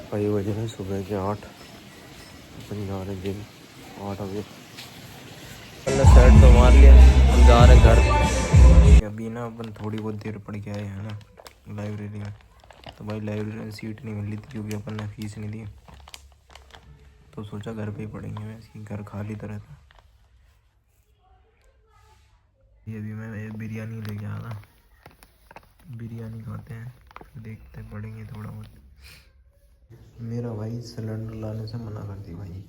भाई बजे हैं सुबह के 8। अपन जा रहे जिम 8 बजे। हमने सेट तो मार लिया, हम जा रहे घर। अभी ना अपन थोड़ी बहुत देर पढ़ के आए हैं ना लाइब्रेरी में। तो भाई लाइब्रेरी में सीट नहीं मिल रही थी क्योंकि अपन ने फीस नहीं दी, तो सोचा घर पे ही पढ़ेंगे। वैसे घर खाली तो रहता। ये भी मैं बिरयानी लेके आया था, बिरयानी खाते हैं, देखते हैं पढ़ेंगे थोड़ा बहुत। मेरा भाई सिलेंडर लाने से मना कर दी भाई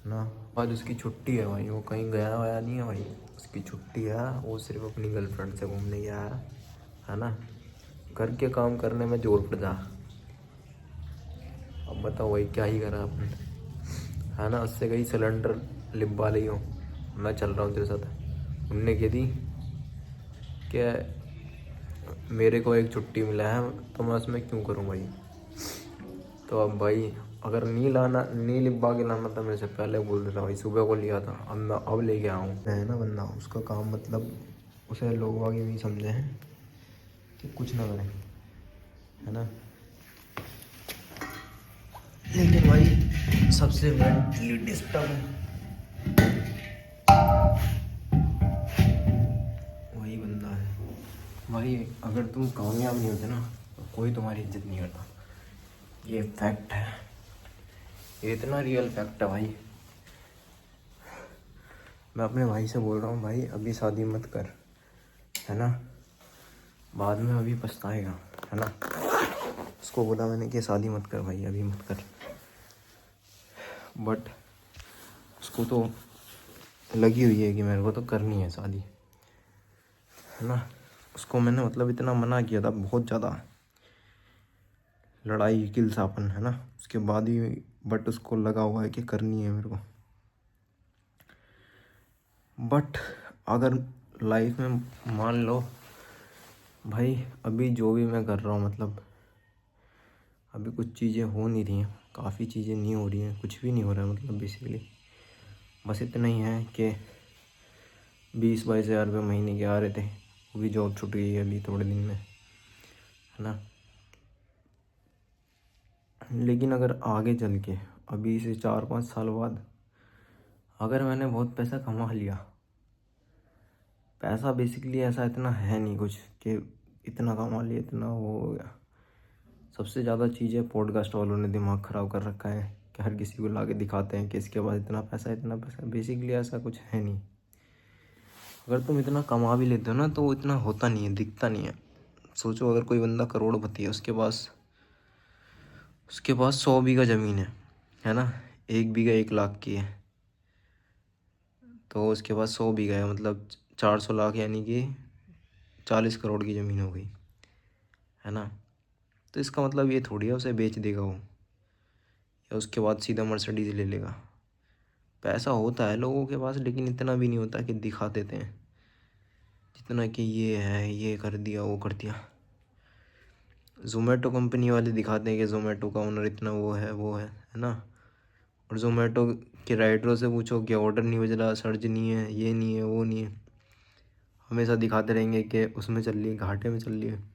ना। आज उसकी छुट्टी है भाई, वो कहीं गया वाया नहीं है भाई, उसकी छुट्टी है। वो सिर्फ अपनी गर्लफ्रेंड से घूमने गया है ना। घर के काम करने में जोर पड़ जा। अब बताओ भाई क्या ही करा आपने, है ना। उससे कहीं सिलेंडर लिबा ली हो, मैं चल रहा हूँ तेरे साथ। उनने कह दी कि मेरे को एक छुट्टी मिला है तो मैं उसमें क्यों करूँ भाई। तो अब भाई अगर नहीं लिबा के लाना था मेरे से पहले बोल देता भाई, सुबह को लिया था। अब मैं अब लेके आऊँ है ना। बंदा उसका काम मतलब उसे लोग आगे भी समझे हैं कि कुछ ना करें, है ना। लेकिन भाई सबसे मेंटली डिस्टर्ब वही बंदा है भाई। अगर तुम कामयाब नहीं होते ना तो कोई तुम्हारी इज्जत नहीं करता। ये फैक्ट है, ये इतना रियल फैक्ट है भाई। मैं अपने भाई से बोल रहा हूँ भाई अभी शादी मत कर, है ना, बाद में अभी पछताएगा, है ना। उसको बोला मैंने कि शादी मत कर भाई, अभी मत कर। बट उसको तो लगी हुई है कि मेरे को तो करनी है शादी, है ना। उसको मैंने मतलब इतना मना किया था, बहुत ज़्यादा लड़ाई किलसापन, है ना। उसके बाद ही बट उसको लगा हुआ है कि करनी है मेरे को। बट अगर लाइफ में मान लो भाई अभी जो भी मैं कर रहा हूँ, मतलब अभी कुछ चीज़ें हो नहीं रही हैं, काफ़ी चीज़ें नहीं हो रही हैं, कुछ भी नहीं हो रहा है। मतलब बेसिकली बस इतना ही है कि 20-22 हज़ार रुपये महीने के आ रहे थे, वो भी जॉब छूट गई है अभी थोड़े दिन में, है ना। लेकिन अगर आगे चल के अभी से 4-5 साल बाद अगर मैंने बहुत पैसा कमा लिया, पैसा बेसिकली ऐसा इतना है नहीं कुछ कि इतना कमा लिया इतना वो हो गया। सबसे ज़्यादा चीज़ें पॉडकास्ट वालों ने दिमाग ख़राब कर रखा है कि हर किसी को ला के दिखाते हैं कि इसके पास इतना पैसा इतना पैसा। बेसिकली ऐसा कुछ है नहीं। अगर तुम इतना कमा भी लेते हो ना तो वो इतना होता नहीं है, दिखता नहीं है। सोचो अगर कोई बंदा करोड़पति है, उसके पास 100 बीघा ज़मीन है ना। 1 बीघा 1 लाख की है, तो उसके पास 100 बीघा है, मतलब 400 लाख, यानी कि 40 करोड़ की ज़मीन हो गई, है ना। तो इसका मतलब ये थोड़ी है उसे बेच देगा वो, या उसके बाद सीधा मर्सिडीज ले लेगा। पैसा होता है लोगों के पास, लेकिन इतना भी नहीं होता कि दिखा देते हैं जितना कि ये है, ये कर दिया वो कर दिया। जोमेटो कंपनी वाले दिखाते हैं कि जोमेटो का ओनर इतना वो है ना। और जोमेटो के राइडरों से पूछो कि ऑर्डर नहीं भेज रहा, सर्च नहीं है, ये नहीं है, वो नहीं है, हमेशा दिखाते रहेंगे कि उसमें चल रही है, घाटे में चल रही है।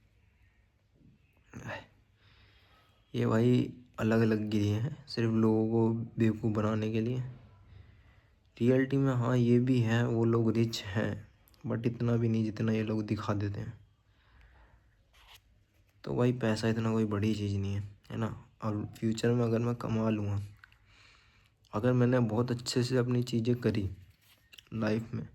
ये भाई अलग अलग गिरी हैं सिर्फ लोगों को बेवकूफ़ बनाने के लिए। रियलिटी में हाँ ये भी है, वो लोग रिच हैं, बट इतना भी नहीं जितना ये लोग दिखा देते हैं। तो भाई पैसा इतना कोई बड़ी चीज़ नहीं है ना। और फ्यूचर में अगर मैं कमा लूँगा, अगर मैंने बहुत अच्छे से अपनी चीज़ें करी लाइफ में,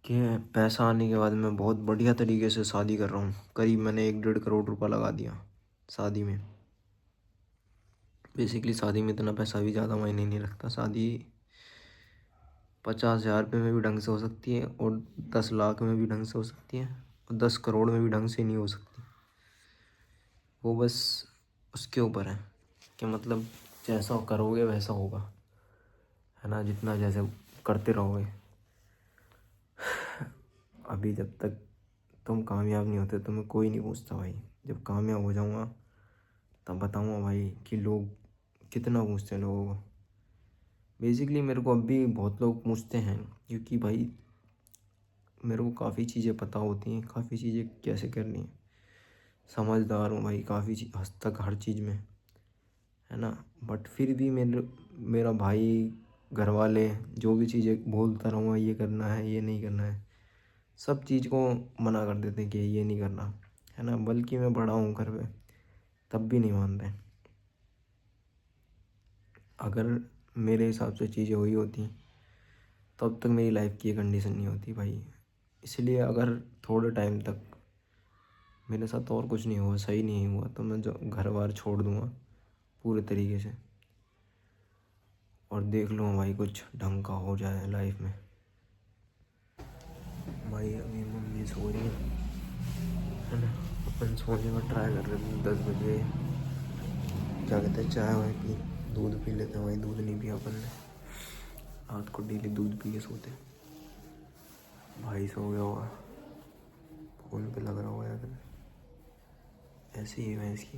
कि पैसा आने के बाद मैं बहुत बढ़िया तरीके से शादी कर रहा हूँ, करीब मैंने 1-1.5 करोड़ रुपया लगा दिया शादी में। बेसिकली शादी में इतना पैसा भी ज़्यादा मायने नहीं रखता। शादी 50,000 रुपये में भी ढंग से हो सकती है, और 10 लाख में भी ढंग से हो सकती है, और 10 करोड़ में भी ढंग से नहीं हो सकती। वो बस उसके ऊपर है कि मतलब जैसा करोगे वैसा होगा, है ना, जितना जैसे करते रहोगे। अभी जब तक तुम कामयाब नहीं होते तुम्हें कोई नहीं पूछता भाई। जब कामयाब हो जाऊँगा तब बताऊँगा भाई कि लोग कितना पूछते हैं लोगों को। बेसिकली मेरे को अब भी बहुत लोग पूछते हैं, क्योंकि भाई मेरे को काफ़ी चीज़ें पता होती हैं, काफ़ी चीज़ें कैसे करनी है, समझदार हूँ भाई काफ़ी हद तक हर चीज़ में। है ना। बट फिर भी मेरा भाई, घर वाले जो भी चीज़ें बोलता रहूँगा, ये करना है, ये नहीं करना है, सब चीज़ को मना कर देते हैं कि ये नहीं करना, है ना। बल्कि मैं बड़ा हूँ घर पे, तब भी नहीं मानते। अगर मेरे हिसाब से चीज़ें हुई होती तब तक मेरी लाइफ की ये कंडीशन नहीं होती भाई। इसलिए अगर थोड़े टाइम तक मेरे साथ और कुछ नहीं हुआ, सही नहीं हुआ, तो मैं जो घर बार छोड़ दूँगा पूरे तरीके से, और देख लूँगा भाई कुछ ढंग का हो जाए लाइफ में। भाई अभी मम्मी सो रही है ना, अपन सोने का ट्राई कर रहे हैं। 10 बजे क्या कहते हैं, चाय वाय पी, दूध पी लेते हैं। भाई दूध नहीं पिया अपन ने, रात को डेली दूध पी के सोते। भाई सो गया होगा, फ़ोन पे लग रहा होगा यार, ऐसी ही है इसकी।